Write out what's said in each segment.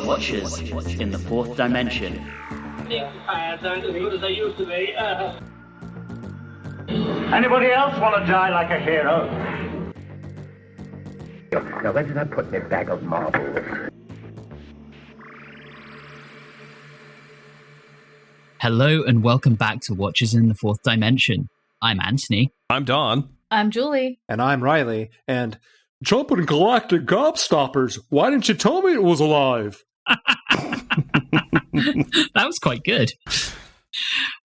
Watchers in the Fourth Dimension. Fires aren't as good as they used to be. Anybody else want to die like a hero? Now, where did I put my bag of marbles? Hello and welcome back to Watchers in the Fourth Dimension. I'm Anthony. I'm Don. I'm Julie. And I'm Reilly. And jumping galactic gobstoppers, why didn't you tell me it was alive? That was quite good.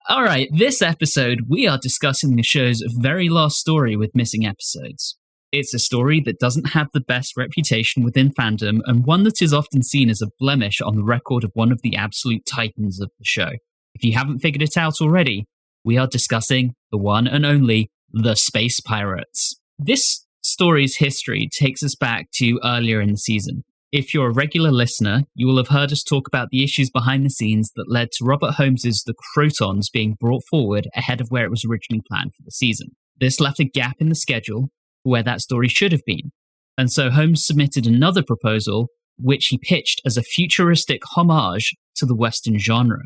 All right, this episode, we are discussing the show's very last story with missing episodes. It's a story that doesn't have the best reputation within fandom, and one that is often seen as a blemish on the record of one of the absolute titans of the show. If you haven't figured it out already, we are discussing the one and only The Space Pirates. This story's history takes us back to earlier in the season. If you're a regular listener, you will have heard us talk about the issues behind the scenes that led to Robert Holmes's The Crotons being brought forward ahead of where it was originally planned for the season. This left a gap in the schedule where that story should have been. And so Holmes submitted another proposal, which he pitched as a futuristic homage to the Western genre.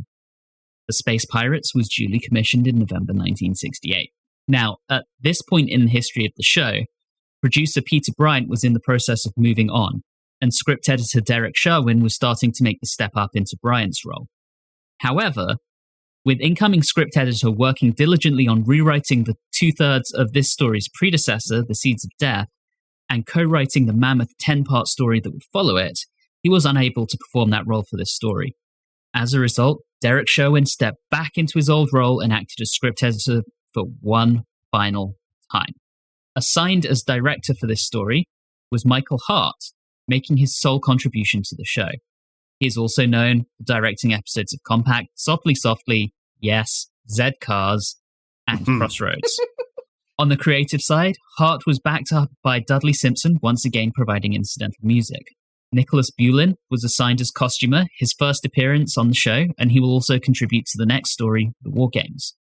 The Space Pirates was duly commissioned in November 1968. Now, at this point in the history of the show, producer Peter Bryant was in the process of moving on, and script editor Derek Sherwin was starting to make the step up into Bryant's role. However, with incoming script editor working diligently on rewriting the two-thirds of this story's predecessor, The Seeds of Death, and co-writing the mammoth 10-part story that would follow it, he was unable to perform that role for this story. As a result, Derek Sherwin stepped back into his old role and acted as script editor for one final time. Assigned as director for this story was Michael Hart, making his sole contribution to the show. He is also known for directing episodes of Compact, Softly Softly, Yes, Z Cars, and Crossroads. On the creative side, Hart was backed up by Dudley Simpson, once again providing incidental music. Nicholas Bulin was assigned as costumer, his first appearance on the show, and he will also contribute to the next story, The War Games.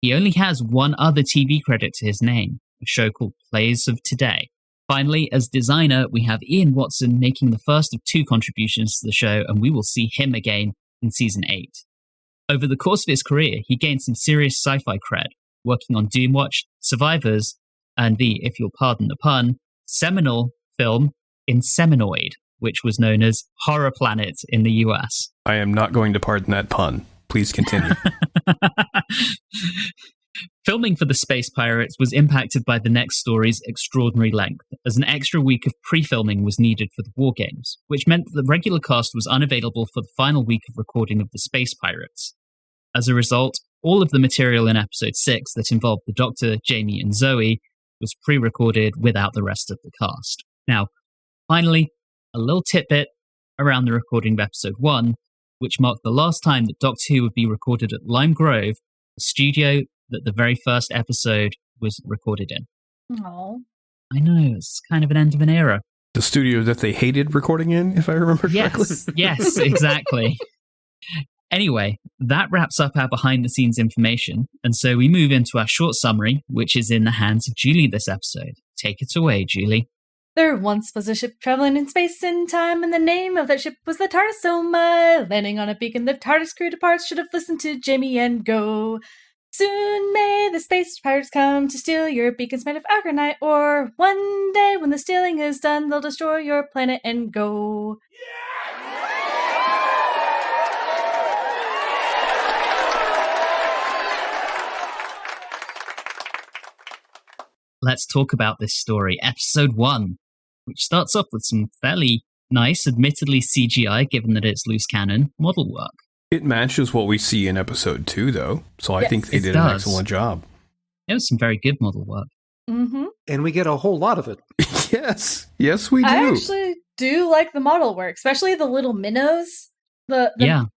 He only has one other TV credit to his name, a show called Plays of Today. Finally, as designer, we have Ian Watson making the first of two contributions to the show, and we will see him again in Season 8. Over the course of his career, he gained some serious sci-fi cred, working on Doomwatch, Survivors, and the, if you'll pardon the pun, seminal film Inseminoid, which was known as Horror Planet in the US. I am not going to pardon that pun. Please continue. Filming for The Space Pirates was impacted by the next story's extraordinary length, as an extra week of pre-filming was needed for the War Games, which meant that the regular cast was unavailable for the final week of recording of The Space Pirates. As a result, all of the material in Episode 6 that involved the Doctor, Jamie, and Zoe was pre-recorded without the rest of the cast. Now, finally, a little tidbit around the recording of Episode 1, which marked the last time that Doctor Who would be recorded at Lime Grove, the studio that the very first episode was recorded in. Oh, I know, it's kind of an end of an era. The studio that they hated recording in, if I remember correctly. Yes, exactly. Anyway, that wraps up our behind-the-scenes information, and so we move into our short summary, which is in the hands of Julie this episode. Take it away, Julie. there once was a ship traveling in space and time, and the name of that ship was the TARDIS. So my landing on a beacon, the TARDIS crew departs, should have listened to Jamie and go. Soon may the space pirates come to steal your beacons made of argonite, or one day when the stealing is done, they'll destroy your planet and go. Let's talk about this story, episode 1, which starts off with some fairly nice, admittedly CGI, given that it's loose cannon, model work. It matches what we see in episode 2, though, so I think they did an excellent job. It was some very good model work. Mm-hmm. And we get a whole lot of it. Yes, we do. I actually do like the model work, especially the little minnows. The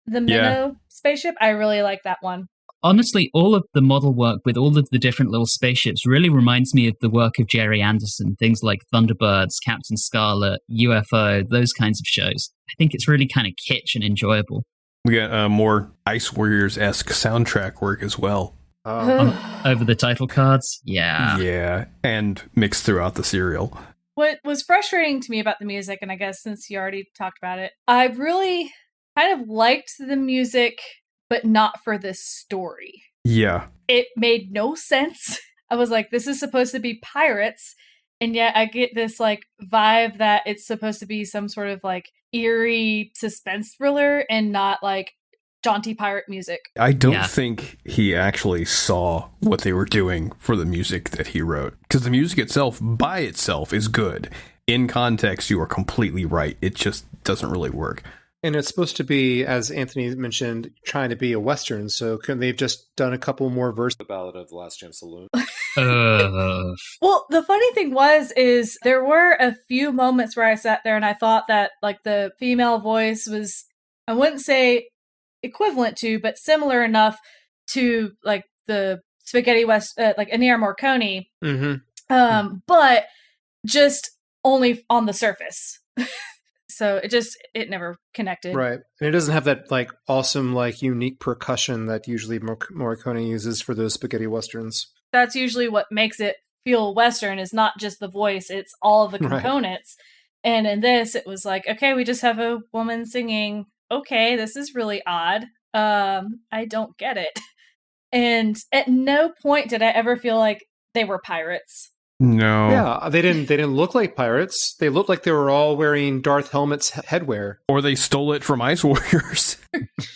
minnow spaceship. I really like that one. Honestly, all of the model work with all of the different little spaceships really reminds me of the work of Jerry Anderson, things like Thunderbirds, Captain Scarlet, UFO, those kinds of shows. I think it's really kind of kitsch and enjoyable. We got more Ice Warriors-esque soundtrack work as well. Over the title cards? Yeah. Yeah, and mixed throughout the serial. what was frustrating to me about the music, and I guess since you already talked about it, I really kind of liked the music, but not for this story. Yeah. It made no sense. I was like, this is supposed to be pirates, and yet I get this like vibe that it's supposed to be some sort of like eerie suspense thriller and not like jaunty pirate music. I don't think he actually saw what they were doing for the music that he wrote. Because the music itself, by itself, is good. In context, you are completely right. It just doesn't really work. And it's supposed to be, as Anthony mentioned, trying to be a Western. So couldn't they have just done a couple more verses? The Ballad of the Last Chance Saloon. Well, the funny thing is there were a few moments where I sat there and I thought that like the female voice was, I wouldn't say equivalent to, but similar enough to like the Spaghetti West, like Ennio Morricone. Mm-hmm. But just only on the surface. So it never connected. Right. And it doesn't have that like awesome, like unique percussion that usually Morricone uses for those spaghetti westerns. That's usually what makes it feel Western, is not just the voice, it's all of the components. Right. And in this, it was like, okay, we just have a woman singing. Okay, this is really odd. I don't get it. And at no point did I ever feel like they were pirates. No. Yeah, they didn't look like pirates. They looked like they were all wearing Darth Helmet's headwear. Or they stole it from Ice Warriors.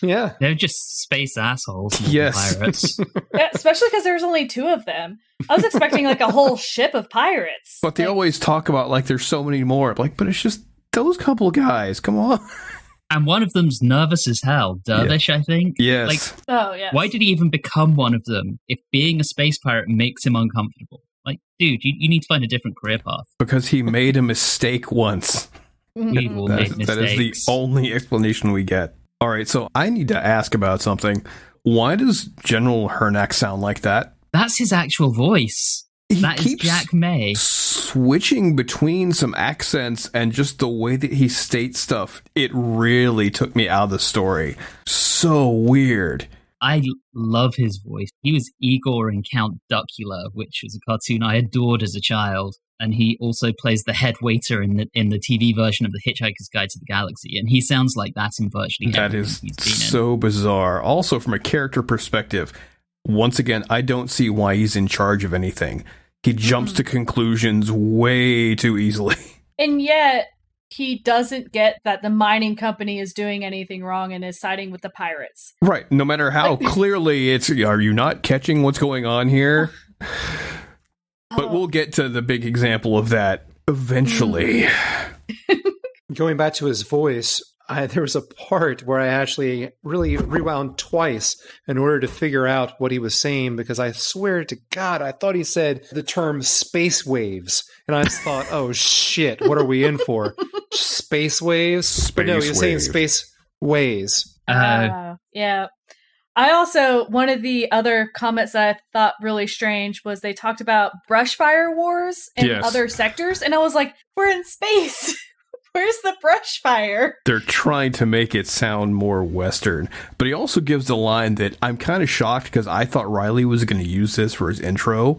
Yeah. They're just space assholes. Yes. Pirates. Yeah, especially because there was only 2 of them. I was expecting like a whole ship of pirates. But they always talk about like there's so many more. Like, but it's just those couple guys. Come on. And one of them's nervous as hell. Dervish, I think. Yes. Like, oh, yeah. Why did he even become one of them if being a space pirate makes him uncomfortable? Like, dude, you need to find a different career path. Because he made a mistake once. We all made mistakes. That is the only explanation we get. All right, so I need to ask about something. Why does General Hernack sound like that? That's his actual voice. That is Jack May. Switching between some accents and just the way that he states stuff, it really took me out of the story. So weird. I love his voice. He was Igor in Count Duckula, which was a cartoon I adored as a child. And he also plays the head waiter in the TV version of The Hitchhiker's Guide to the Galaxy. And he sounds like that in virtually everything he's been in. That is so bizarre. Also, from a character perspective, once again, I don't see why he's in charge of anything. He jumps to conclusions way too easily. And yet, he doesn't get that the mining company is doing anything wrong and is siding with the pirates. Right. No matter how clearly it's, are you not catching what's going on here? But we'll get to the big example of that eventually. Going back to his voice, there was a part where I actually really rewound twice in order to figure out what he was saying, because I swear to God, I thought he said the term space waves. And I just thought, oh shit, what are we in for? Space waves? But no, he was saying space ways. Yeah. I also, one of the other comments that I thought really strange was they talked about brush fire wars in other sectors. And I was like, we're in space. Where's the brush fire? They're trying to make it sound more Western. But he also gives the line that I'm kind of shocked, because I thought Reilly was going to use this for his intro,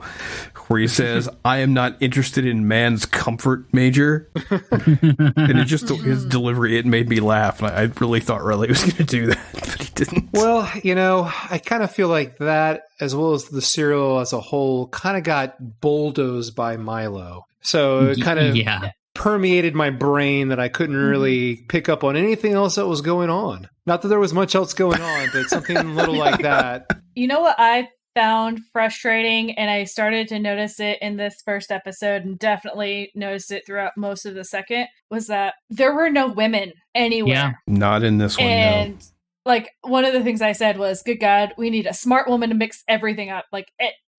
where he says, I am not interested in man's comfort, Major. And it just, his delivery, it made me laugh. And I really thought Reilly was going to do that, but he didn't. Well, I kind of feel like that, as well as the serial as a whole, kind of got bulldozed by Milo. So it kind of permeated my brain that I couldn't really pick up on anything else that was going on. Not that there was much else going on, but something little like that. You know what I found frustrating, and I started to notice it in this first episode and definitely noticed it throughout most of the second, was that there were no women anywhere. Yeah, not in this one, and like, one of the things I said was, good God, we need a smart woman to mix everything up. Like,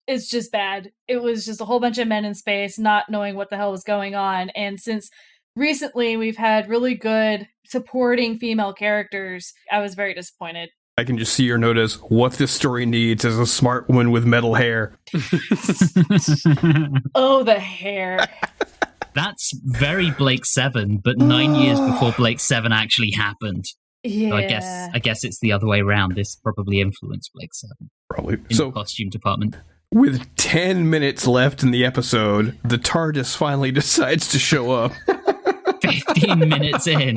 it's just bad. It was just a whole bunch of men in space not knowing what the hell was going on. And since recently we've had really good supporting female characters, I was very disappointed. I can just see your note as, what this story needs is a smart woman with metal hair. Oh, the hair. That's very Blake 7, but 9 years before Blake 7 actually happened. Yeah. So I guess it's the other way around. This probably influenced Blake 7. Probably. In the costume department. With 10 minutes left in the episode, the TARDIS finally decides to show up. 15 minutes in.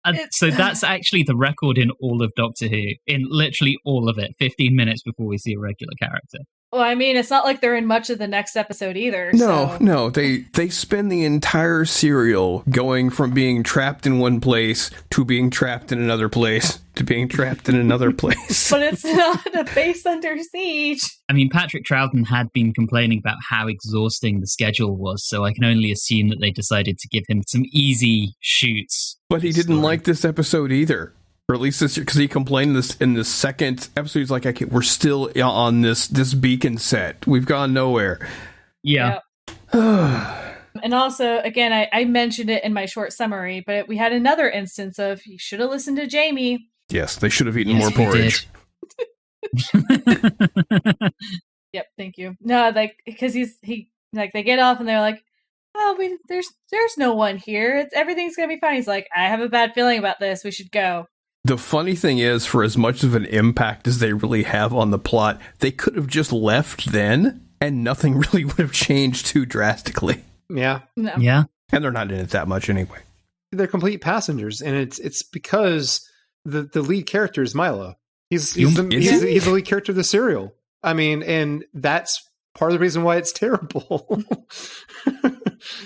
And so that's actually the record in all of Doctor Who, in literally all of it, 15 minutes before we see a regular character. Well, I mean, it's not like they're in much of the next episode either. No, they spend the entire serial going from being trapped in one place to being trapped in another place to being trapped in another place. But it's not a base under siege. I mean, Patrick Troughton had been complaining about how exhausting the schedule was, so I can only assume that they decided to give him some easy shoots. But he didn't like this episode either. Or at least this, because he complained this in the second episode. He's like, we're still on this beacon set. We've gone nowhere. Yeah. And also, again, I mentioned it in my short summary, but we had another instance of you should have listened to Jamie. Yes, they should have eaten more porridge. Yep, thank you. No, like, because he they get off and they're like, oh, there's no one here. Everything's gonna be fine. He's like, I have a bad feeling about this. We should go. The funny thing is, for as much of an impact as they really have on the plot, they could have just left then, and nothing really would have changed too drastically. Yeah. No. Yeah. And they're not in it that much anyway. They're complete passengers, and it's because the lead character is Milo. He's the lead character of the serial. I mean, and that's part of the reason why it's terrible.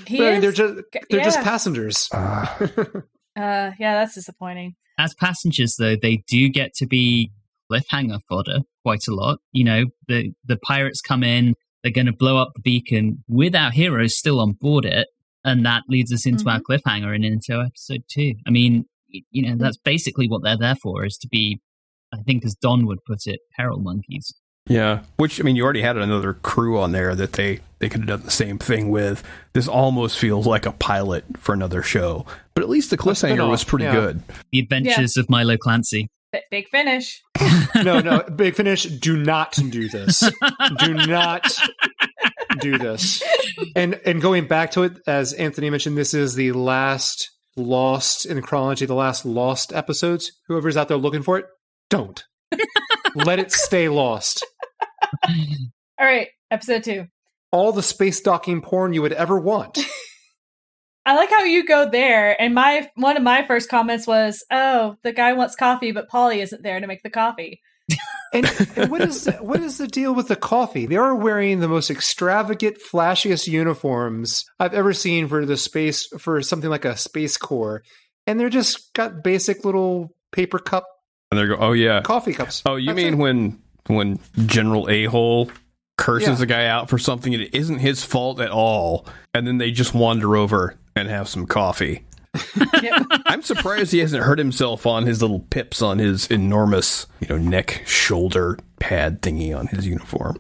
They're just passengers. Yeah, that's disappointing. As passengers, though, they do get to be cliffhanger fodder quite a lot. You know, the pirates come in, they're going to blow up the beacon with our heroes still on board it, and that leads us into our cliffhanger and into episode 2. I mean, you know, that's basically what they're there for, is to be, I think as Don would put it, peril monkeys. Yeah, which, I mean, you already had another crew on there that they could have done the same thing with. This almost feels like a pilot for another show, but at least the cliffhanger was pretty good. The Adventures of Milo Clancy. Big Finish. No, Big Finish, do not do this. Do not do this. And going back to it, as Anthony mentioned, this is the last Lost in chronology, the last Lost episodes. Whoever's out there looking for it, don't. Let it stay lost. All right, episode 2. All the space docking porn you would ever want. I like how you go there, and one of my first comments was, "Oh, the guy wants coffee, but Polly isn't there to make the coffee." And what is the deal with the coffee? They are wearing the most extravagant, flashiest uniforms I've ever seen for something like a Space Corps, and they're just got basic little paper cup. And they're oh yeah, coffee cups. Oh, you mean when General A-hole curses a guy out for something it isn't his fault at all, and then they just wander over and have some coffee. I'm surprised he hasn't hurt himself on his little pips on his enormous, neck shoulder pad thingy on his uniform.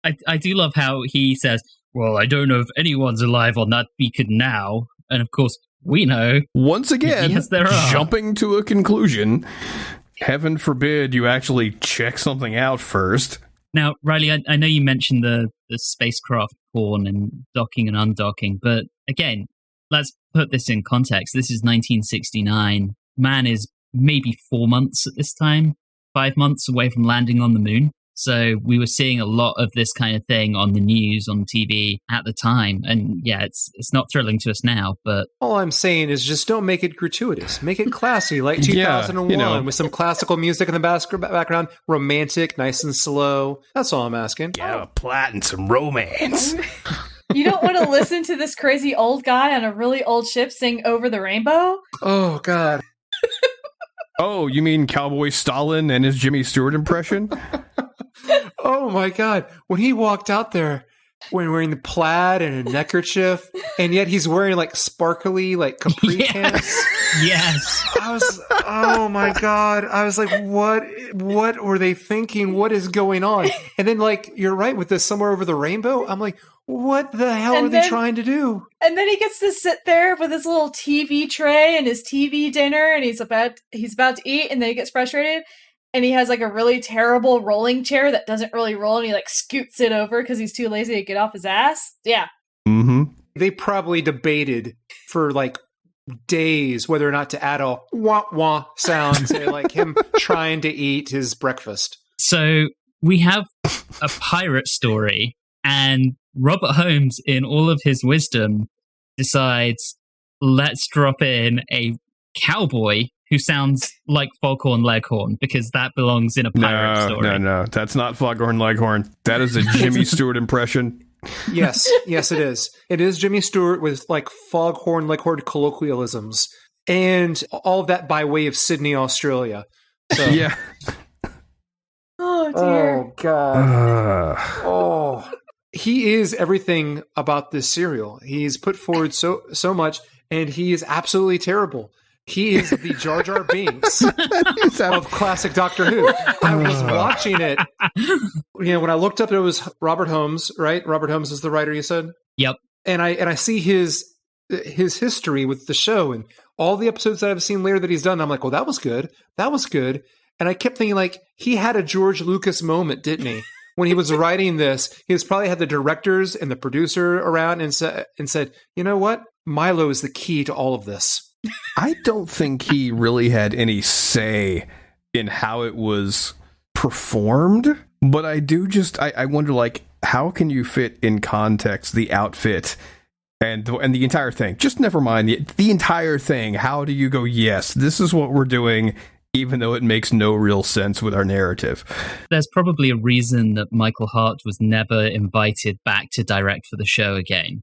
I do love how he says, well, I don't know if anyone's alive on that beacon now. And of course, we know. Once again, yes, there are. Jumping to a conclusion. Heaven forbid you actually check something out first. Now, Reilly, I know you mentioned the spacecraft porn and docking and undocking, but again, let's put this in context. This is 1969. Man is maybe 4 months at this time, 5 months away from landing on the moon. So we were seeing a lot of this kind of thing on the news, on TV at the time. And yeah, it's not thrilling to us now, but... All I'm saying is just don't make it gratuitous. Make it classy, like 2001, with some classical music in the background, romantic, nice and slow. That's all I'm asking. Yeah, a plot and some romance. You don't want to listen to this crazy old guy on a really old ship sing Over the Rainbow? Oh, God. Oh, you mean Cowboy Stalin and his Jimmy Stewart impression? Oh my God. When he walked out there wearing the plaid and a neckerchief, and yet he's wearing like sparkly, like capri pants. Yes. Oh my God. I was like, what were they thinking? What is going on? And then like, you're right with this Somewhere Over the Rainbow. I'm like, what the hell are they trying to do? And then he gets to sit there with his little TV tray and his TV dinner, and he's about to eat, and then he gets frustrated. And he has like a really terrible rolling chair that doesn't really roll, and he like scoots it over because he's too lazy to get off his ass. Yeah. Mm-hmm. They probably debated for like days whether or not to add a wah-wah sound to like him trying to eat his breakfast. So we have a pirate story, and Robert Holmes, in all of his wisdom, decides, let's drop in a cowboy who sounds like Foghorn Leghorn, because that belongs in a pirate story. No, that's not Foghorn Leghorn. That is a Jimmy Stewart impression. Yes, it is. It is Jimmy Stewart with like Foghorn Leghorn colloquialisms, and all of that by way of Sydney, Australia. So. Yeah. Oh dear. Oh God. Oh, he is everything about this serial. He's put forward so much, and he is absolutely terrible. He is the Jar Jar Binks of classic Doctor Who. I was watching it. When I looked up, it was Robert Holmes, right? Robert Holmes is the writer, you said? Yep. And I see his history with the show and all the episodes that I've seen later that he's done. I'm like, well, that was good. That was good. And I kept thinking, like, he had a George Lucas moment, didn't he? When he was writing this, he was probably had the directors and the producer around and said, you know what? Milo is the key to all of this. I don't think he really had any say in how it was performed, but I do I wonder, like, how can you fit in context the outfit and the entire thing? Just never mind the entire thing. How do you go, yes, this is what we're doing, even though it makes no real sense with our narrative? There's probably a reason that Michael Hart was never invited back to direct for the show again.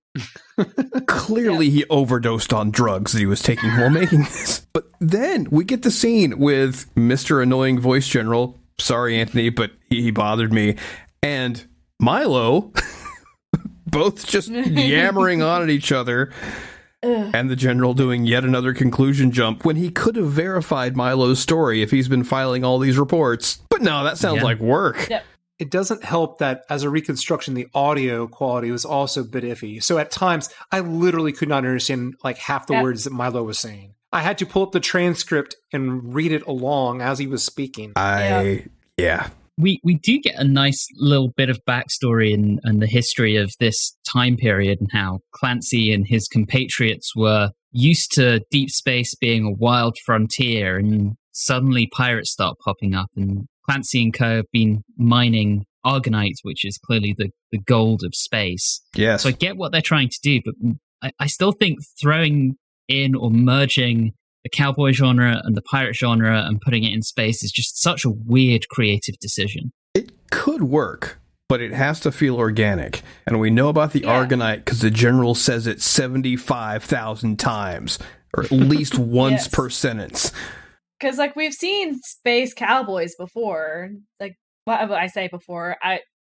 Clearly, he overdosed on drugs that he was taking while making this. But then we get the scene with Mr. Annoying Voice General. Sorry, Anthony, but he bothered me. And Milo, both just yammering on at each other. And the General doing yet another conclusion jump when he could have verified Milo's story if he's been filing all these reports. But no, that sounds like work. Yep. It doesn't help that as a reconstruction, the audio quality was also a bit iffy. So at times, I literally could not understand like half the words that Milo was saying. I had to pull up the transcript and read it along as he was speaking. Yeah. We do get a nice little bit of backstory and the history of this time period and how Clancy and his compatriots were used to deep space being a wild frontier, and suddenly pirates start popping up, and Clancy and co have been mining Argonite, which is clearly the gold of space. Yes. So I get what they're trying to do, but I still think throwing in or merging the cowboy genre and the pirate genre and putting it in space is just such a weird creative decision. It could work, but it has to feel organic. And we know about the Argonite because the General says it 75,000 times, or at least once per sentence. Because, like, we've seen space cowboys before. Like, what I say before,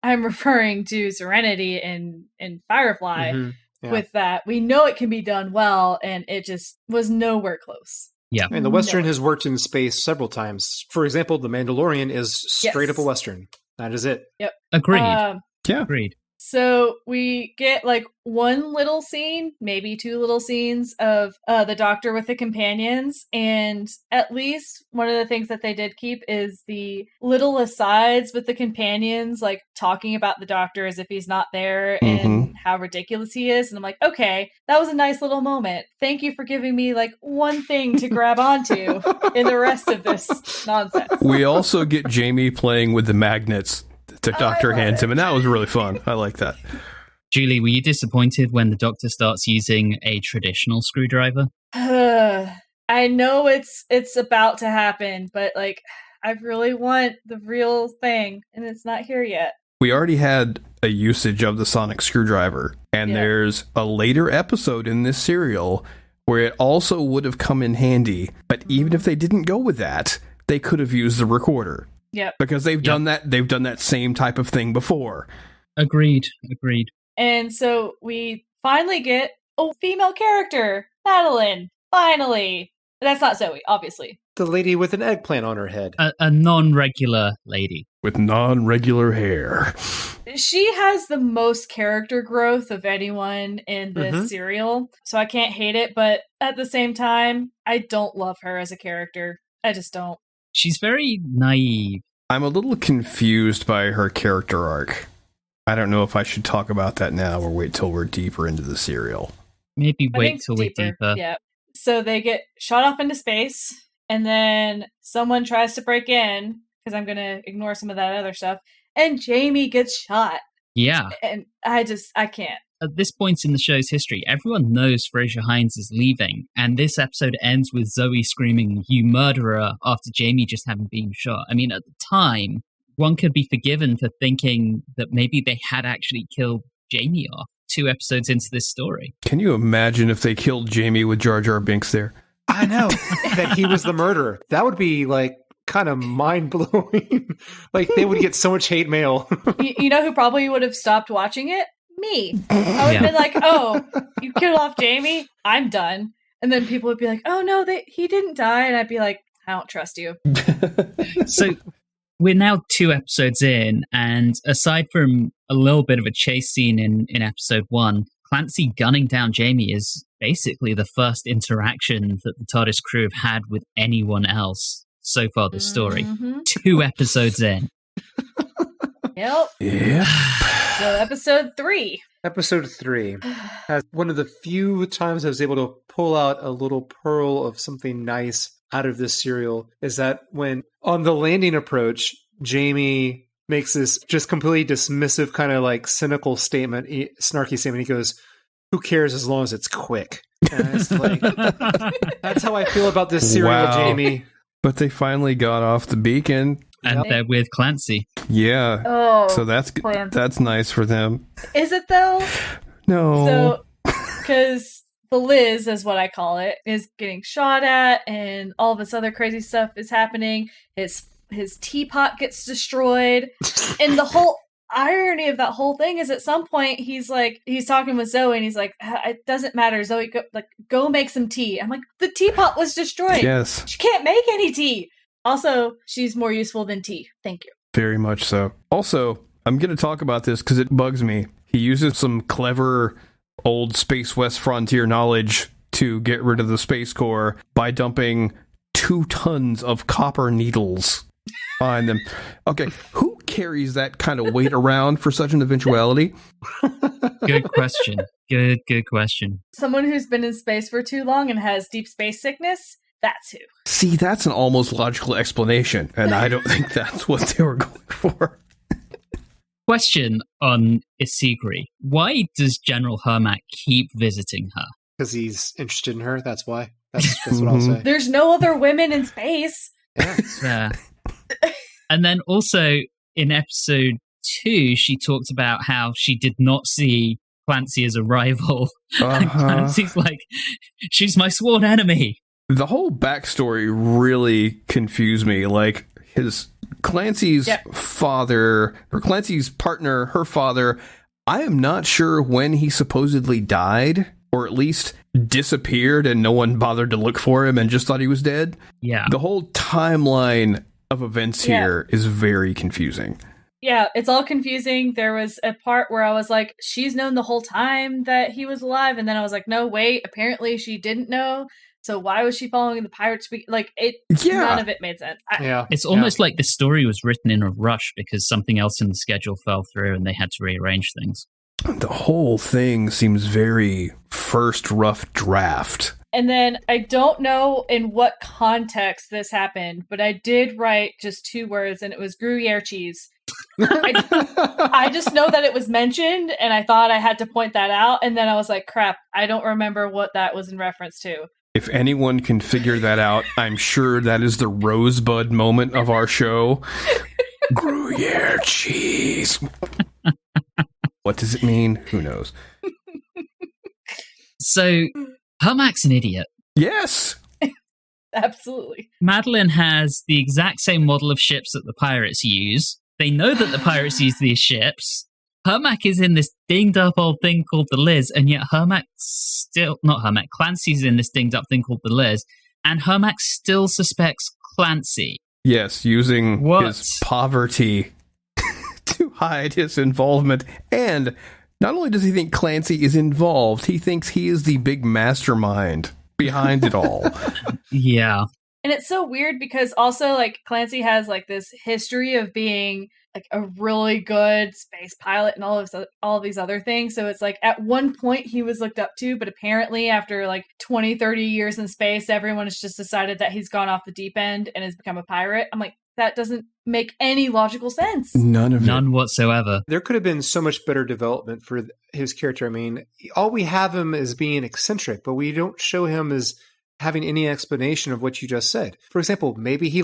I'm referring to Serenity in Firefly. Mm-hmm. Yeah. With that, we know it can be done well, and it just was nowhere close. Yeah. And the Western has worked in space several times. For example, The Mandalorian is straight up a Western. That is it. Yep. Agreed. Yeah. Agreed. So we get like one little scene, maybe two little scenes of the Doctor with the companions. And at least one of the things that they did keep is the little asides with the companions, like talking about the Doctor as if he's not there and how ridiculous he is. And I'm like, okay, that was a nice little moment. Thank you for giving me like one thing to grab onto in the rest of this nonsense. We also get Jamie playing with the magnets the Doctor hands him, and that was really fun. I like that. Julie, were you disappointed when the Doctor starts using a traditional screwdriver? I know it's about to happen, but like I really want the real thing, and it's not here yet. We already had a usage of the sonic screwdriver, and there's a later episode in this serial where it also would have come in handy, but even if they didn't go with that, they could have used the recorder. Yep. Because they've done that same type of thing before. Agreed. And so we finally get a female character, Madeleine. Finally. That's not Zoe, obviously. The lady with an eggplant on her head. A non-regular lady. With non-regular hair. She has the most character growth of anyone in this serial, so I can't hate it, but at the same time, I don't love her as a character. I just don't. She's very naive. I'm a little confused by her character arc. I don't know if I should talk about that now or wait till we're deeper into the serial. Maybe wait till we're deeper. Yeah. So they get shot off into space, and then someone tries to break in, because I'm going to ignore some of that other stuff, and Jamie gets shot. Yeah. And I can't. At this point in the show's history, everyone knows Fraser Hines is leaving, and this episode ends with Zoe screaming, "You murderer," after Jamie just having been shot. I mean, at the time, one could be forgiven for thinking that maybe they had actually killed Jamie off 2 episodes into this story. Can you imagine if they killed Jamie with Jar Jar Binks there? I know that he was the murderer. That would be like kind of mind blowing. Like they would get so much hate mail. You know who probably would have stopped watching it? Me. I would have been like, "Oh, you killed off Jamie? I'm done." And then people would be like, "Oh no, he didn't die," and I'd be like, "I don't trust you." So we're now 2 episodes in, and aside from a little bit of a chase scene in episode 1, Clancy gunning down Jamie is basically the first interaction that the TARDIS crew have had with anyone else so far this story. 2 episodes in. Yep. Yeah. So episode 3. Episode 3 has one of the few times I was able to pull out a little pearl of something nice out of this serial is that when on the landing approach, Jamie makes this just completely dismissive kind of like cynical statement, snarky statement. He goes, "Who cares as long as it's quick?" And it's like, that's how I feel about this serial, Wow. Jamie. But they finally got off the beacon. And they're with Clancy. Yeah. Oh, So that's nice for them. is it though? No. So, because the Liz, is what I call it, is getting shot at, and all this other crazy stuff is happening. His teapot gets destroyed, and the whole irony of that whole thing is, at some point, he's talking with Zoe, and he's like, "It doesn't matter, Zoe. Go make some tea." I'm like, the teapot was destroyed. Yes. She can't make any tea. Also, she's more useful than tea. Thank you. Very much so. Also, I'm going to talk about this because it bugs me. He uses some clever old Space West frontier knowledge to get rid of the Space Corps by dumping 2 tons of copper needles behind them. Okay, who carries that kind of weight around for such an eventuality? Good question. Good question. Someone who's been in space for too long and has deep space sickness, that's who. See, that's an almost logical explanation, and I don't think that's what they were going for. Question on Isigri. Why does General Hermack keep visiting her? Because he's interested in her. That's why. That's what I'll say. There's no other women in space. Yeah. And then also in episode 2, she talked about how she did not see Clancy as a rival. And Clancy's like, "She's my sworn enemy." The whole backstory really confused me. Like, Clancy's father, or Clancy's partner, her father, I am not sure when he supposedly died, or at least disappeared and no one bothered to look for him and just thought he was dead. Yeah. The whole timeline of events here is very confusing. Yeah, it's all confusing. There was a part where I was like, she's known the whole time that he was alive. And then I was like, no, wait, apparently she didn't know. So why was she following the pirates? None of it made sense. It's almost like the story was written in a rush because something else in the schedule fell through and they had to rearrange things. The whole thing seems very first rough draft. And then I don't know in what context this happened, but I did write just 2 words, and it was Gruyere cheese. I just know that it was mentioned, and I thought I had to point that out, and then I was like, crap, I don't remember what that was in reference to. If anyone can figure that out, I'm sure that is the rosebud moment of our show. Gruyere cheese. What does it mean? Who knows? So, Hermack's an idiot. Yes! Absolutely. Madeleine has the exact same model of ships that the pirates use. They know that the pirates use these ships. Hermack is in this dinged up old thing called the Liz, and yet Clancy's in this dinged up thing called the Liz, and Hermack still suspects Clancy. Yes, using his poverty to hide his involvement. And not only does he think Clancy is involved, he thinks he is the big mastermind behind it all. Yeah. And it's so weird because also, like, Clancy has, like, this history of being, like, a really good space pilot and all of these other things. So it's like, at one point he was looked up to, but apparently after, like, 20, 30 years in space, everyone has just decided that he's gone off the deep end and has become a pirate. I'm like, that doesn't make any logical sense. None whatsoever. There could have been so much better development for his character. I mean, all we have him as being eccentric, but we don't show him as having any explanation of what you just said. For example, maybe he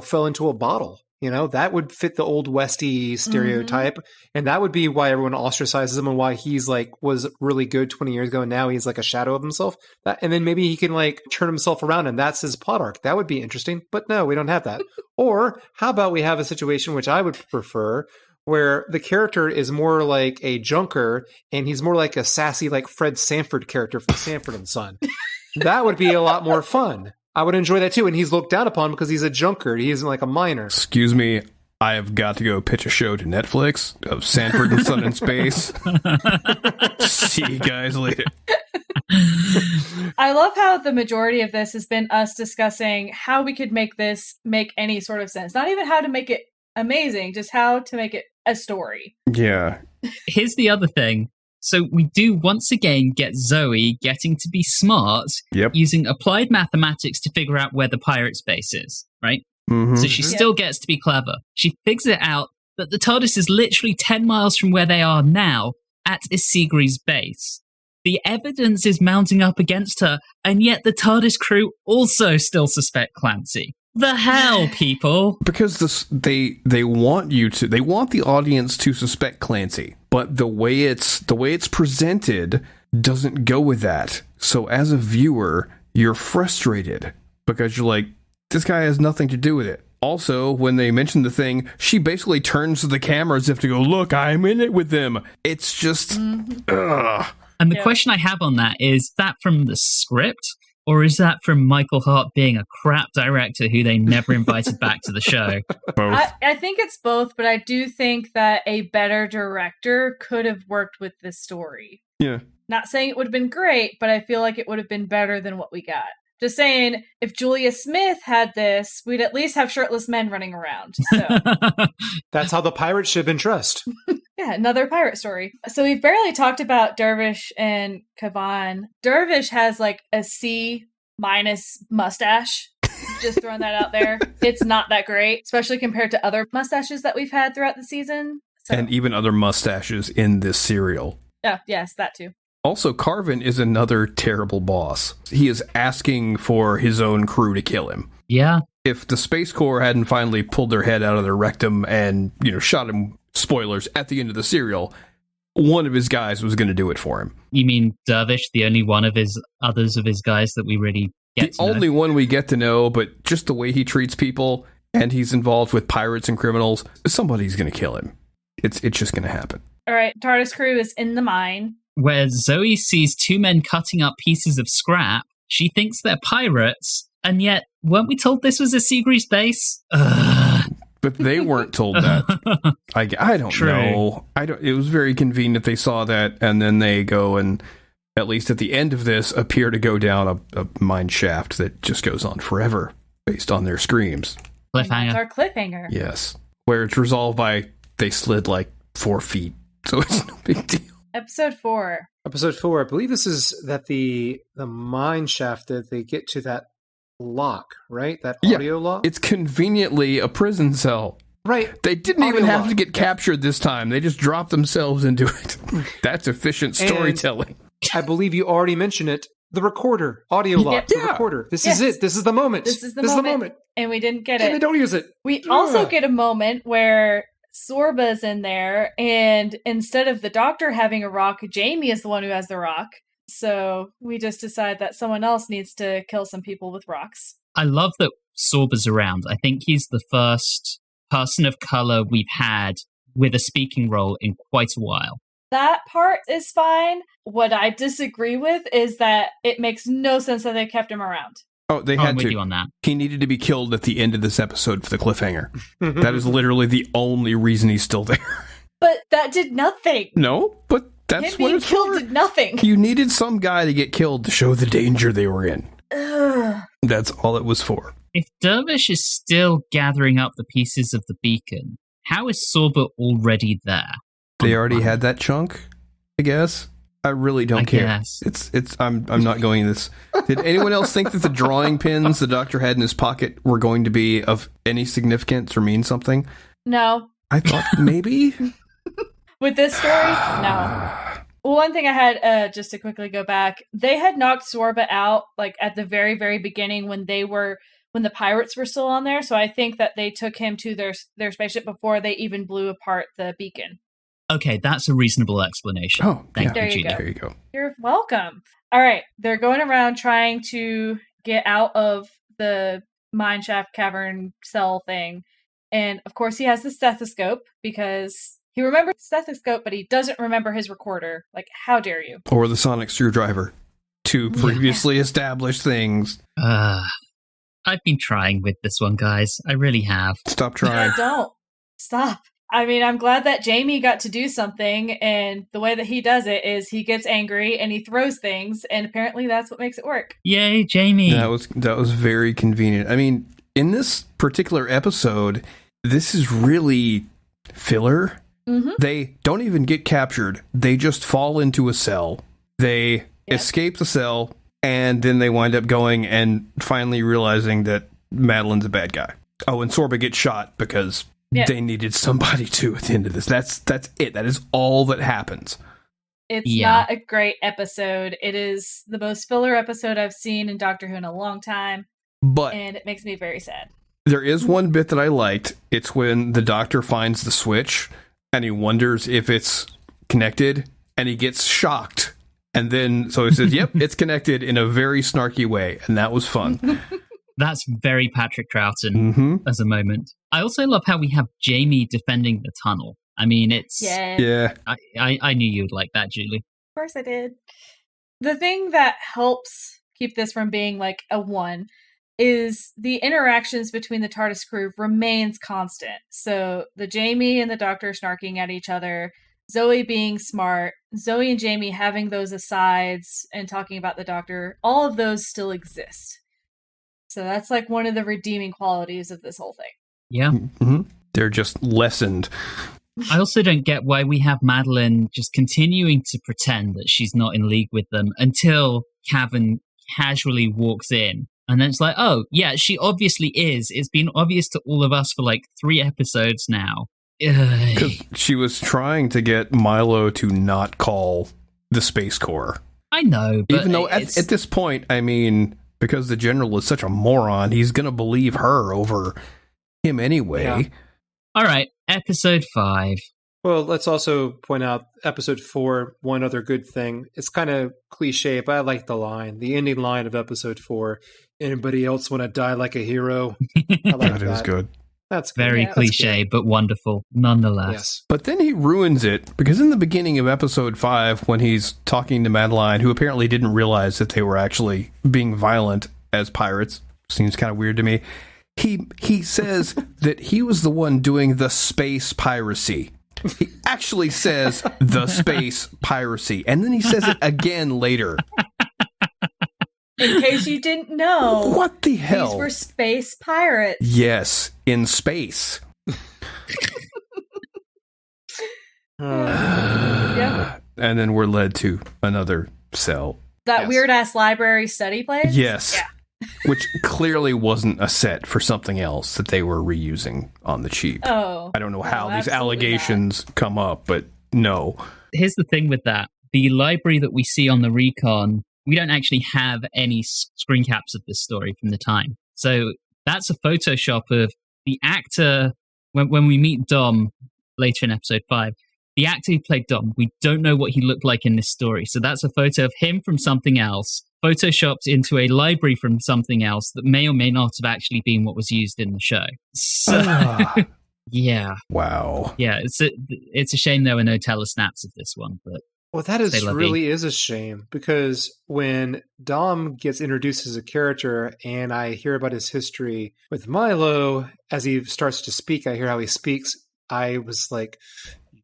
fell into a bottle. That would fit the old Westie stereotype. And that would be why everyone ostracizes him and why he's was really good 20 years ago. And now he's like a shadow of himself. And then maybe he can turn himself around and that's his plot arc. That would be interesting. But no, we don't have that. Or how about we have a situation, which I would prefer, where the character is more like a junker and he's more like a sassy, Fred Sanford character from Sanford and Son. That would be a lot more fun. I would enjoy that too. And he's looked down upon because he's a junker. He isn't like a minor. Excuse me. I have got to go pitch a show to Netflix of Sanford and Son in space. See you guys later. I love how the majority of this has been us discussing how we could make this make any sort of sense. Not even how to make it amazing, just how to make it a story. Yeah. Here's the other thing. So we do once again get Zoe getting to be smart using applied mathematics to figure out where the pirate's base is, right? Mm-hmm. So she still gets to be clever. She figures it out that the TARDIS is literally 10 miles from where they are now at Isigri's base. The evidence is mounting up against her, and yet the TARDIS crew also still suspect Clancy. The hell, people? Because they want the audience to suspect Clancy, but the way it's presented doesn't go with that. So as a viewer, you're frustrated because you're like, this guy has nothing to do with it. Also, when they mention the thing, she basically turns to the camera as if to go, look, I'm in it with them. It's just, ugh. And the question I have on that is that from the script? Or is that from Michael Hart being a crap director who they never invited back to the show? Both. I think it's both, but I do think that a better director could have worked with this story. Yeah. Not saying it would have been great, but I feel like it would have been better than what we got. Just saying, if Julia Smith had this, we'd at least have shirtless men running around. So. That's how the pirates should entrust. Yeah, another pirate story. So we've barely talked about Dervish and Kavan. Dervish has a C- mustache. Just throwing that out there. It's not that great, especially compared to other mustaches that we've had throughout the season. So. And even other mustaches in this serial. Oh, yes, that too. Also, Carvin is another terrible boss. He is asking for his own crew to kill him. Yeah. If the Space Corps hadn't finally pulled their head out of their rectum and, shot him, spoilers, at the end of the serial, one of his guys was going to do it for him. You mean Dervish, the only one of his guys that we really get to know? The only one we get to know, but just the way he treats people, and he's involved with pirates and criminals, somebody's going to kill him. It's just going to happen. All right, TARDIS crew is in the mine. Where Zoe sees two men cutting up pieces of scrap, she thinks they're pirates, and yet, weren't we told this was Isigri's base? But they weren't told that. I don't know. It was very convenient they saw that, and then they go and, at least at the end of this, appear to go down a mine shaft that just goes on forever, based on their screams. Cliffhanger. That's our cliffhanger. Yes. Where it's resolved by they slid 4 feet, so it's no big deal. Episode 4. Episode 4. I believe this is that the mine shaft that they get to that lock, right? That audio lock? It's conveniently a prison cell. Right. They didn't Audio even have lock. to get captured this time. They just dropped themselves into it. That's efficient storytelling. I believe you already mentioned it. The recorder. Audio lock. The recorder. This is it. This is the moment. This is the moment. And we didn't get it. And they don't use it. We also get a moment where Sorba's in there, and instead of the doctor having a rock, Jamie is the one who has the rock. So we just decide that someone else needs to kill some people with rocks. I love that Sorba's around. I think he's the first person of color we've had with a speaking role in quite a while. That part is fine. What I disagree with is that it makes no sense that they kept him around. Oh, they had I'm with to. you on that. He needed to be killed at the end of this episode for the cliffhanger. That is literally the only reason he's still there. But that did nothing. No, but that's Him what being it's killed for. did nothing. You needed some guy to get killed to show the danger they were in. Ugh. That's all it was for. If Dervish is still gathering up the pieces of the beacon, how is Sorba already there? They already had that chunk, I guess. I really don't care. Guess. I'm not going this. Did anyone else think that the drawing pins the doctor had in his pocket were going to be of any significance or mean something? No. I thought maybe. With this story, no. One thing I had, just to quickly go back, they had knocked Sorba out like at the very, very beginning when the pirates were still on there. So I think that they took him to their spaceship before they even blew apart the beacon. Okay, that's a reasonable explanation. Oh, Thank there you, you Julie. go. There you go. You're welcome. All right, they're going around trying to get out of the mineshaft cavern cell thing, and of course he has the stethoscope because he remembers the stethoscope, but he doesn't remember his recorder. Like, how dare you? Or the sonic screwdriver. Two previously established things. I've been trying with this one, guys. I really have. Stop trying. Yeah, don't. Stop. I mean, I'm glad that Jamie got to do something, and the way that he does it is he gets angry and he throws things, and apparently that's what makes it work. Yay, Jamie. That was very convenient. I mean, in this particular episode, this is really filler. Mm-hmm. They don't even get captured. They just fall into a cell. They escape the cell, and then they wind up going and finally realizing that Madeleine's a bad guy. Oh, and Sorba gets shot because they needed somebody to at the end of this. That's it. That is all that happens. It's not a great episode. It is the most filler episode I've seen in Doctor Who in a long time, and it makes me very sad. There is one bit that I liked. It's when the Doctor finds the switch, and he wonders if it's connected, and he gets shocked. And then, so he says, yep, it's connected in a very snarky way, and that was fun. That's very Patrick Troughton as a moment. I also love how we have Jamie defending the tunnel. I mean, it's... Yeah. I knew you'd like that, Julie. Of course I did. The thing that helps keep this from being like a 1 is the interactions between the TARDIS crew remains constant. So the Jamie and the Doctor snarking at each other, Zoe being smart, Zoe and Jamie having those asides and talking about the Doctor, all of those still exist. So that's like one of the redeeming qualities of this whole thing. Yeah. Mm-hmm. They're just lessened. I also don't get why we have Madeleine just continuing to pretend that she's not in league with them until Cavan casually walks in. And then it's like, oh, yeah, she obviously is. It's been obvious to all of us for like 3 episodes now. Because she was trying to get Milo to not call the Space Corps. I know, but even though at this point, I mean, because the General is such a moron, he's going to believe her over him anyway. Yeah. All right, episode 5. Well, let's also point out episode 4, one other good thing. It's kind of cliche, but I like the line, the ending line of episode 4. Anybody else want to die like a hero? I like that. Is good. That's good. Very cliche, but wonderful nonetheless. Yes. But then he ruins it, because in the beginning of episode 5, when he's talking to Madeleine, who apparently didn't realize that they were actually being violent as pirates, seems kind of weird to me, he says that he was the one doing the space piracy. He actually says the space piracy, and then he says it again later. In case you didn't know. What the hell? These were space pirates. Yes, in space. Yeah. And then we're led to another cell. That weird-ass library study place? Yes. Yeah. Which clearly wasn't a set for something else that they were reusing on the cheap. Oh. I don't know how these absolutely allegations come up, but no. Here's the thing with that. The library that we see on the recon, we don't actually have any screen caps of this story from the time. So that's a Photoshop of the actor. When we meet Dom later in episode 5, the actor who played Dom, we don't know what he looked like in this story. So that's a photo of him from something else, photoshopped into a library from something else that may or may not have actually been what was used in the show. So, yeah. Wow. Yeah, it's a shame there were no telesnaps of this one, but well, that really is a shame, because when Dom gets introduced as a character and I hear about his history with Milo, as he starts to speak, I hear how he speaks, I was like,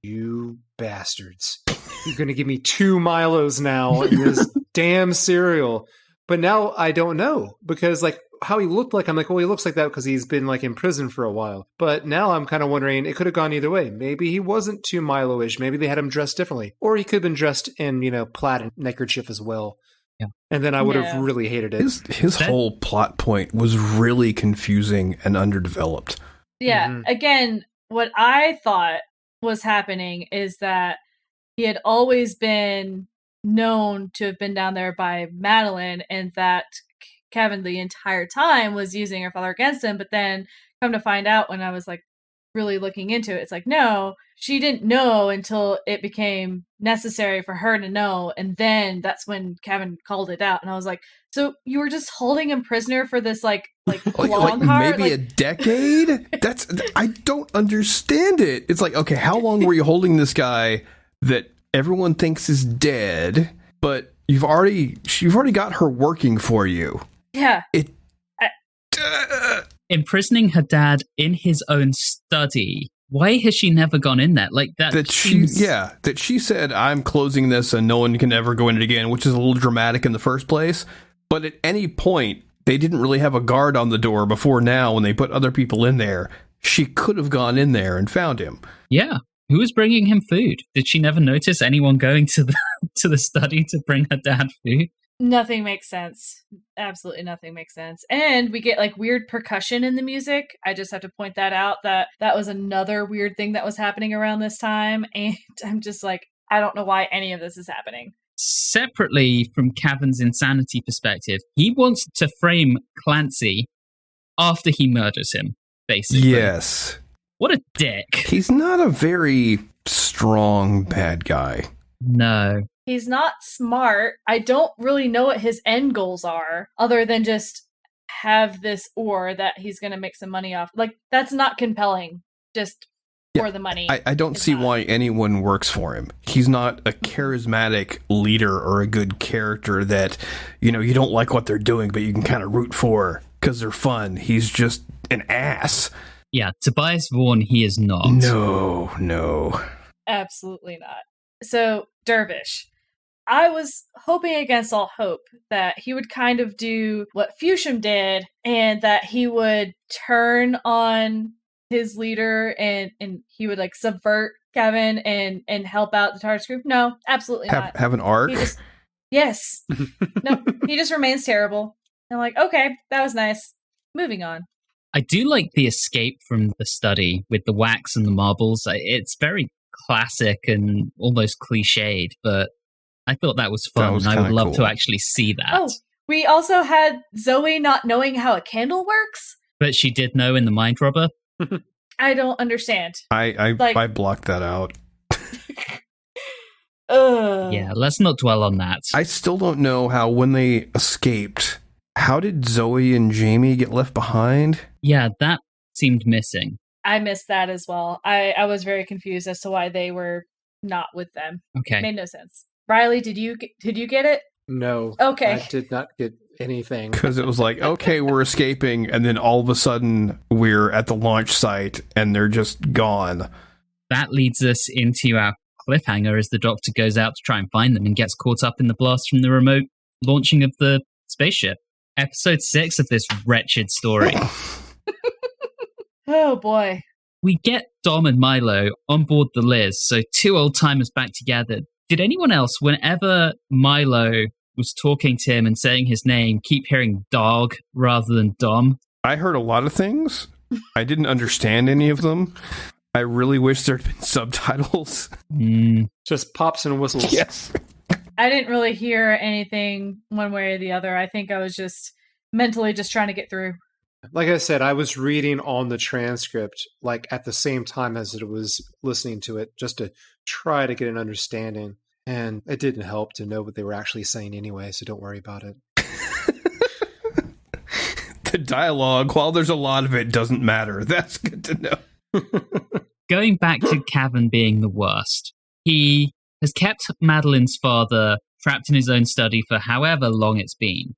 you bastards. You're going to give me 2 Milos now in this damn cereal. But now I don't know, because like how he looked like, I'm like, well, he looks like that because he's been like in prison for a while. But now I'm kind of wondering, it could have gone either way. Maybe he wasn't too Milo-ish. Maybe they had him dressed differently. Or he could have been dressed in, plaid and neckerchief as well. Yeah. And then I would have really hated it. His whole plot point was really confusing and underdeveloped. Yeah. Again, what I thought was happening is that he had always been known to have been down there by Madeleine, and that Kevin the entire time was using her father against him. But then come to find out, when I was like really looking into it, it's like, no, she didn't know until it became necessary for her to know. And then that's when Kevin called it out. And I was like, so you were just holding him prisoner for this like long hard, maybe a decade? I don't understand it. It's like, okay, how long were you holding this guy that everyone thinks is dead, but you've already got her working for you? Yeah. Imprisoning her dad in his own study. Why has she never gone in there? Like that. That she said, I'm closing this and no one can ever go in it again, which is a little dramatic in the first place. But at any point, they didn't really have a guard on the door before now when they put other people in there. She could have gone in there and found him. Yeah. Who was bringing him food? Did she never notice anyone going to the study to bring her dad food? Nothing makes sense. Absolutely nothing makes sense. And we get like weird percussion in the music. I just have to point that out, that was another weird thing that was happening around this time. And I'm just like, I don't know why any of this is happening. Separately from Kevin's insanity perspective, he wants to frame Clancy after he murders him, basically. Yes. What a dick. He's not a very strong bad guy. No. He's not smart. I don't really know what his end goals are, other than just have this ore that he's going to make some money off. Like, that's not compelling, just for the money. I don't see why anyone works for him. He's not a charismatic leader or a good character that, you don't like what they're doing, but you can kind of root for because they're fun. He's just an ass. Yeah, Tobias Vaughn, he is not. No. Absolutely not. So, Dervish. I was hoping against all hope that he would kind of do what Fusham did, and that he would turn on his leader and he would like subvert Kevin and help out the TARDIS group. No, absolutely not. Have an arc? Yes. No, he just remains terrible. I'm like, okay, that was nice. Moving on. I do like the escape from the study with the wax and the marbles. It's very classic and almost cliched, but I thought that was fun, and I would love to actually see that. Oh, we also had Zoe not knowing how a candle works. But she did know in the Mind Robber. I don't understand. I blocked that out. Yeah, let's not dwell on that. I still don't know how, when they escaped, how did Zoe and Jamie get left behind? Yeah, that seemed missing. I missed that as well. I was very confused as to why they were not with them. Okay. Made no sense. Reilly, did you get it? No. Okay. I did not get anything. Because it was like, okay, we're escaping, and then all of a sudden we're at the launch site and they're just gone. That leads us into our cliffhanger as the Doctor goes out to try and find them and gets caught up in the blast from the remote launching of the spaceship. Episode 6 of this wretched story. Oh boy. We get Dom and Milo on board the Liz, so two old timers back together. Did anyone else, whenever Milo was talking to him and saying his name, keep hearing dog rather than Dom? I heard a lot of things. I didn't understand any of them. I really wish there'd been subtitles. Just pops and whistles. Yes. I didn't really hear anything one way or the other. I think I was just mentally just trying to get through. Like I said, I was reading on the transcript, like at the same time as it was listening to it, just to try to get an understanding. And it didn't help to know what they were actually saying anyway, so don't worry about it. The dialogue, while there's a lot of it, doesn't matter. That's good to know. Going back to Cavan being the worst, he has kept Madeleine's father trapped in his own study for however long it's been.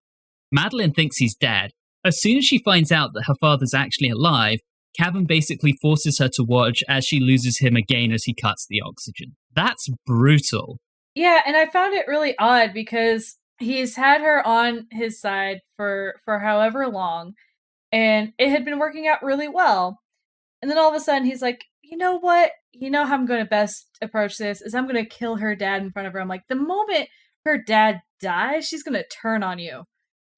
Madeleine thinks he's dead. As soon as she finds out that her father's actually alive, Cavan basically forces her to watch as she loses him again as he cuts the oxygen. That's brutal. Yeah, and I found it really odd because he's had her on his side for however long, and it had been working out really well. And then all of a sudden he's like, you know what? You know how I'm going to best approach this is I'm going to kill her dad in front of her. I'm like, the moment her dad dies, she's going to turn on you.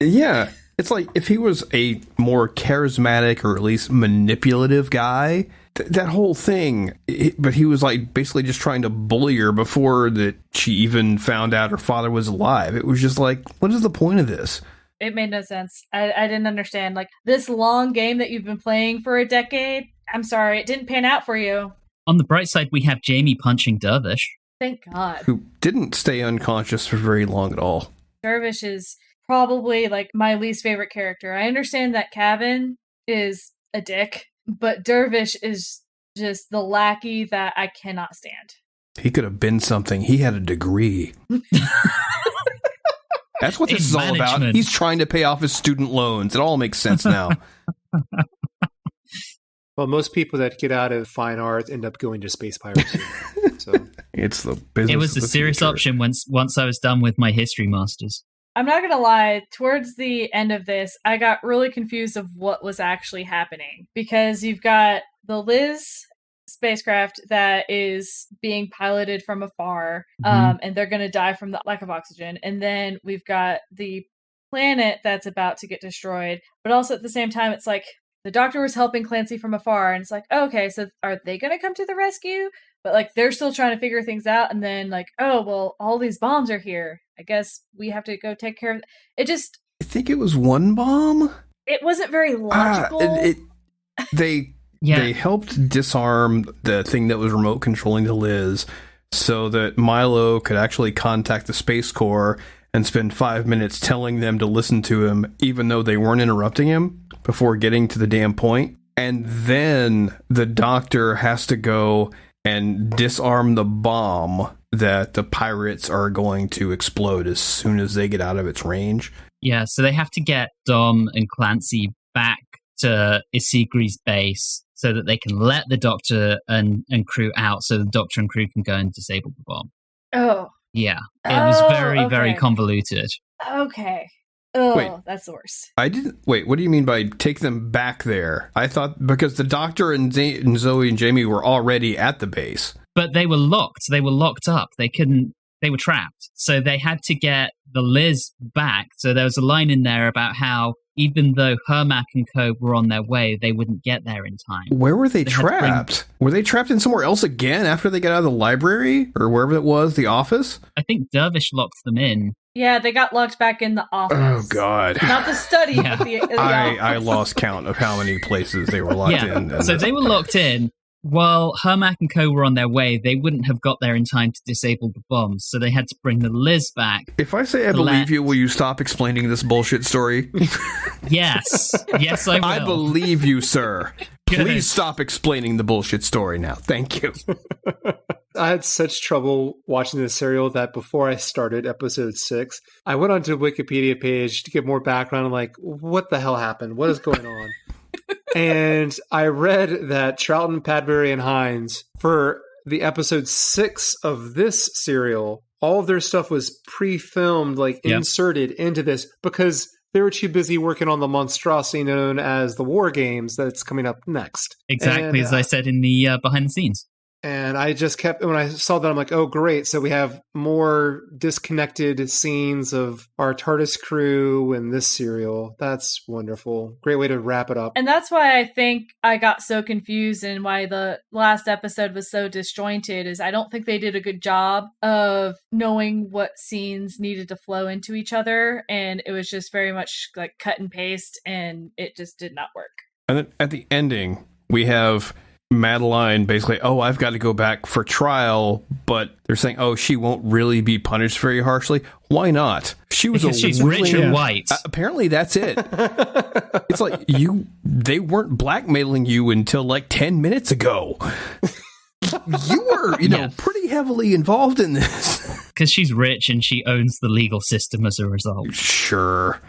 Yeah. It's like if he was a more charismatic or at least manipulative guy, that whole thing, but he was like basically just trying to bully her before that she even found out her father was alive. It was just like, what is the point of this? It made no sense. I didn't understand. Like, this long game that you've been playing for a decade, I'm sorry, it didn't pan out for you. On the bright side, we have Jamie punching Dervish. Thank God. Who didn't stay unconscious for very long at all. Dervish is probably, like, my least favorite character. I understand that Cavan is a dick, but Dervish is just the lackey that I cannot stand. He could have been something. He had a degree. That's what this is all about. He's trying to pay off his student loans. It all makes sense now. Well, most people that get out of fine arts end up going to space piracy. So it's the business. It was a serious option once I was done with my history masters. I'm not gonna lie, towards the end of this, I got really confused of what was actually happening. Because you've got the Liz spacecraft that is being piloted from afar, and they're gonna die from the lack of oxygen. And then we've got the planet that's about to get destroyed. But also at the same time, it's like, the doctor was helping Clancy from afar, and it's like, oh, okay, so are they gonna come to the rescue? But, like, they're still trying to figure things out, and then, like, oh, well, all these bombs are here. I guess we have to go take care of it. Just... I think it was one bomb? It wasn't very logical. They helped disarm the thing that was remote controlling the Liz so that Milo could actually contact the Space Corps and spend 5 minutes telling them to listen to him, even though they weren't interrupting him before getting to the damn point. And then the doctor has to go and disarm the bomb that the pirates are going to explode as soon as they get out of its range. Yeah, so they have to get Dom and Clancy back to Isigri's base so that they can let the doctor and crew out so the doctor and crew can go and disable the bomb. Oh. Yeah, it was very convoluted. Okay. Oh, wait, that's the worst. Wait, what do you mean by take them back there? I thought because the doctor and Zoe and Jamie were already at the base. But they were locked. They were locked up. They were trapped. So they had to get the Liz back. So there was a line in there about how even though Hermack and co were on their way, they wouldn't get there in time. Where were they trapped? Were they trapped in somewhere else again after they got out of the library? Or wherever it was, the office? I think Dervish locked them in. Yeah, they got locked back in the office. Oh, God. Not the study, but the office. I lost count of how many places they were locked in. So they were locked in. While Hermack and co were on their way, they wouldn't have got there in time to disable the bombs, so they had to bring the Liz back. If I say I believe you, will you stop explaining this bullshit story? Yes. Yes, I will. I believe you, sir. Good. Please stop explaining the bullshit story now. Thank you. I had such trouble watching this serial that before I started episode 6, I went onto the Wikipedia page to get more background. I'm like, what the hell happened? What is going on? And I read that Troughton, Padbury, and Hines, for the episode 6 of this serial, all of their stuff was pre-filmed, inserted into this because they were too busy working on the monstrosity known as the War Games that's coming up next. Exactly, as I said in the behind the scenes. And I just kept, when I saw that, I'm like, oh, great. So we have more disconnected scenes of our TARDIS crew in this serial. That's wonderful. Great way to wrap it up. And that's why I think I got so confused and why the last episode was so disjointed is I don't think they did a good job of knowing what scenes needed to flow into each other. And it was just very much like cut and paste and it just did not work. And then at the ending, we have Madeleine basically, I've got to go back for trial, but they're saying, she won't really be punished very harshly. Why not? She's rich and white. Apparently that's it. It's like they weren't blackmailing you until like 10 minutes ago. You were, pretty heavily involved in this. Because she's rich and she owns the legal system as a result. Sure.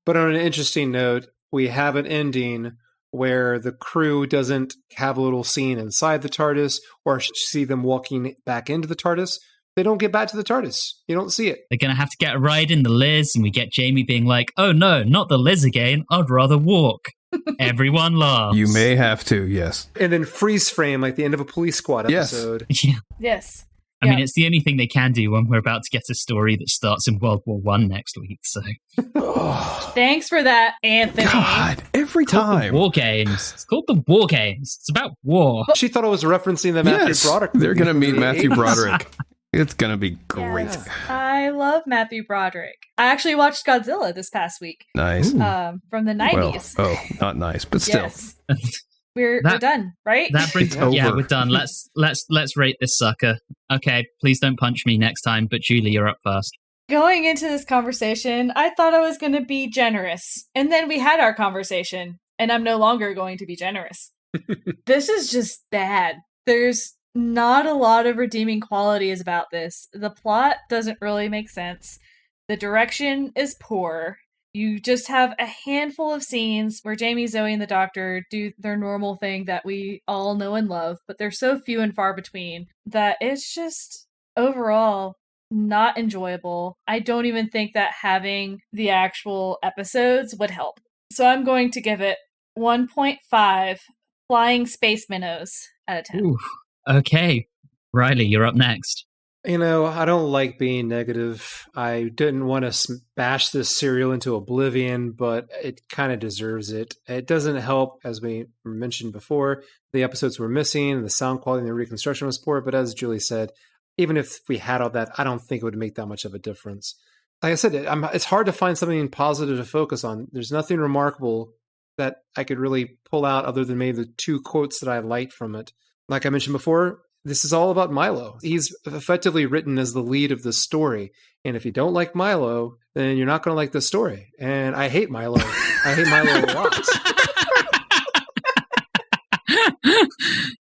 But on an interesting note, we have an ending where the crew doesn't have a little scene inside the TARDIS or see them walking back into the TARDIS. They don't get back to the TARDIS. You don't see it. They're going to have to get a ride in the Liz, and we get Jamie being like, oh no, not the Liz again. I'd rather walk. Everyone laughs. You may have to, yes. And then freeze frame like the end of a Police Squad episode. Yeah. Yes. I mean, it's the only thing they can do when we're about to get a story that starts in World War I next week, so... Thanks for that, Anthony. God, every time. War Games. It's called the War Games. It's about war. She thought I was referencing the Matthew Broderick movie. They're going to meet from the Matthew 80s. Broderick. It's going to be great. Yes. I love Matthew Broderick. I actually watched Godzilla this past week. Nice. From the 90s. Well, not nice, but still. Yes. We're done, right? That brings It's over. we're done. Let's rate this sucker. Okay, please don't punch me next time, but Julie, you're up first. Going into this conversation, I thought I was going to be generous. And then we had our conversation, and I'm no longer going to be generous. This is just bad. There's not a lot of redeeming qualities about this. The plot doesn't really make sense. The direction is poor. You just have a handful of scenes where Jamie, Zoe, and the Doctor do their normal thing that we all know and love, but they're so few and far between that it's just overall not enjoyable. I don't even think that having the actual episodes would help. So I'm going to give it 1.5 flying space minnows out of 10. Ooh. Okay, Reilly, you're up next. You know, I don't like being negative. I didn't want to smash this serial into oblivion, but it kind of deserves it. It doesn't help, as we mentioned before, the episodes were missing, the sound quality and the reconstruction was poor, but as Julie said, even if we had all that, I don't think it would make that much of a difference. Like I said, it's hard to find something positive to focus on. There's nothing remarkable that I could really pull out other than maybe the 2 quotes that I liked from it. Like I mentioned before, this is all about Milo. He's effectively written as the lead of the story. And if you don't like Milo, then you're not going to like the story. And I hate Milo. I hate Milo a lot.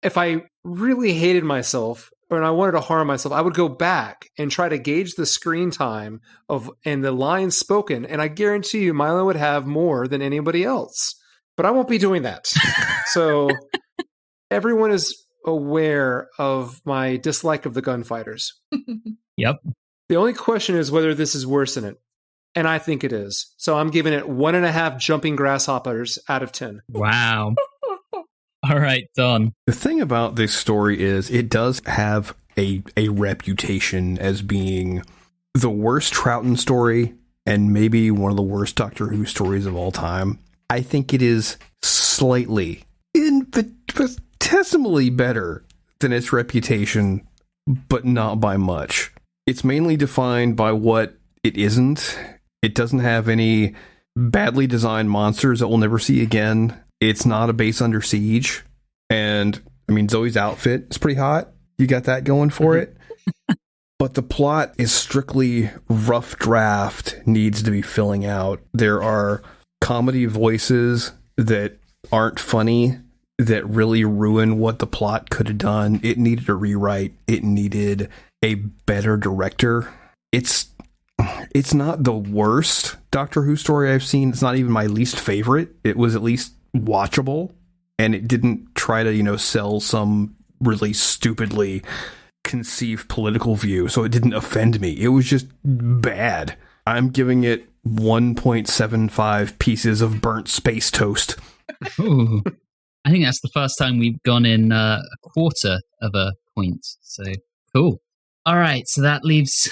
If I really hated myself or I wanted to harm myself, I would go back and try to gauge the screen time and the lines spoken. And I guarantee you Milo would have more than anybody else. But I won't be doing that. So everyone is aware of my dislike of the gunfighters. Yep. The only question is whether this is worse than it. And I think it is. So I'm giving it 1.5 jumping grasshoppers out of 10. Wow. All right, Don. The thing about this story is it does have a reputation as being the worst Troughton story and maybe one of the worst Doctor Who stories of all time. I think it is slightly, infinitesimally better than its reputation, but not by much. It's mainly defined by what it isn't. It doesn't have any badly designed monsters that we'll never see again. It's not a base under siege. And, I mean, Zoe's outfit is pretty hot. You got that going for it. But the plot is strictly rough draft, needs to be filling out. There are comedy voices that aren't funny, that really ruin what the plot could have done. It needed a rewrite. It needed a better director. It's not the worst Doctor Who story I've seen. It's not even my least favorite. It was at least watchable, and it didn't try to, sell some really stupidly conceived political view, so it didn't offend me. It was just bad. I'm giving it 1.75 pieces of burnt space toast. Ooh. I think that's the first time we've gone in a quarter of a point, so cool. All right, so that leaves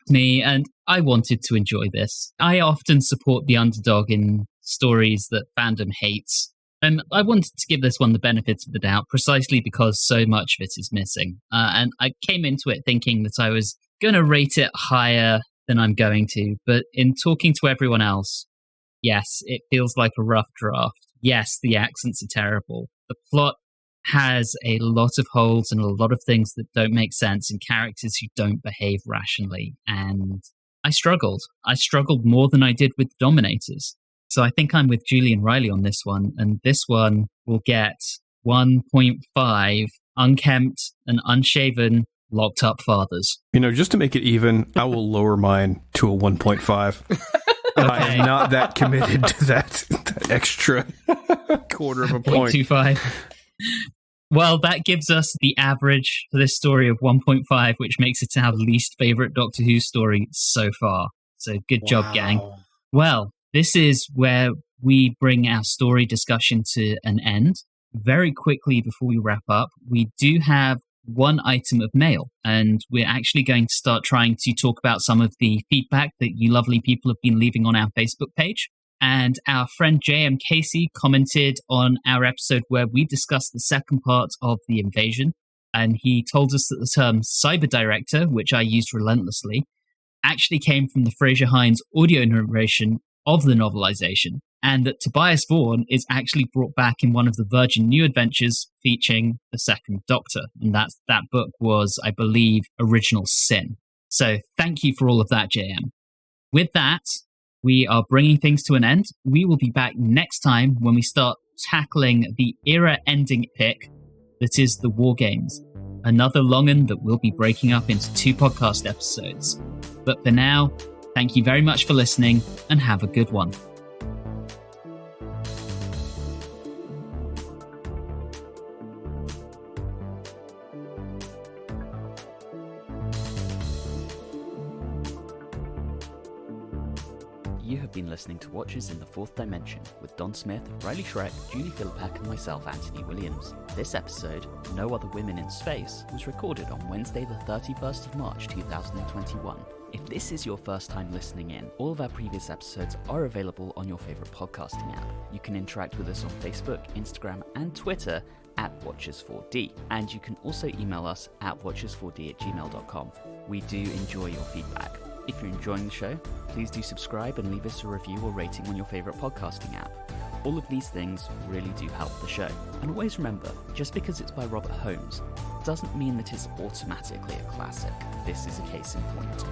me, and I wanted to enjoy this. I often support the underdog in stories that fandom hates, and I wanted to give this one the benefit of the doubt precisely because so much of it is missing. And I came into it thinking that I was going to rate it higher than I'm going to, but in talking to everyone else, yes, it feels like a rough draft. Yes, the accents are terrible. The plot has a lot of holes and a lot of things that don't make sense and characters who don't behave rationally. And I struggled. I struggled more than I did with the Dominators. So I think I'm with Julie and Reilly on this one. And this one will get 1.5 unkempt and unshaven locked up fathers. Just to make it even, I will lower mine to a 1.5. I am not that committed to that extra quarter of a point. 0.25. Well, that gives us the average for this story of 1.5, which makes it our least favorite Doctor Who story so far. So good job, gang. Well, this is where we bring our story discussion to an end. Very quickly before we wrap up, we do have one item of mail, and we're actually going to start trying to talk about some of the feedback that you lovely people have been leaving on our Facebook page. And our friend J.M. Casey commented on our episode where we discussed the second part of the invasion, and he told us that the term cyber director, which I used relentlessly, actually came from the Fraser Hines audio narration of the novelization, and that Tobias Vaughan is actually brought back in one of the Virgin New Adventures featuring the Second Doctor, and that book was, I believe, Original Sin. So thank you for all of that, JM. With that, we are bringing things to an end. We will be back next time when we start tackling the era-ending pick that is the War Games, another long-un that we'll be breaking up into 2 podcast episodes. But for now, thank you very much for listening, and have a good one. You have been listening to Watchers in the Fourth Dimension with Don Smith, Reilly Shrek, Julie Philippak, and myself, Anthony Williams. This episode, No Other Women in Space, was recorded on Wednesday the 31st of March 2021. If this is your first time listening in, all of our previous episodes are available on your favourite podcasting app. You can interact with us on Facebook, Instagram, and Twitter at Watchers4D. And you can also email us at watchers4d@gmail.com. We do enjoy your feedback. If you're enjoying the show, please do subscribe and leave us a review or rating on your favourite podcasting app. All of these things really do help the show. And always remember, just because it's by Robert Holmes doesn't mean that it's automatically a classic. This is a case in point.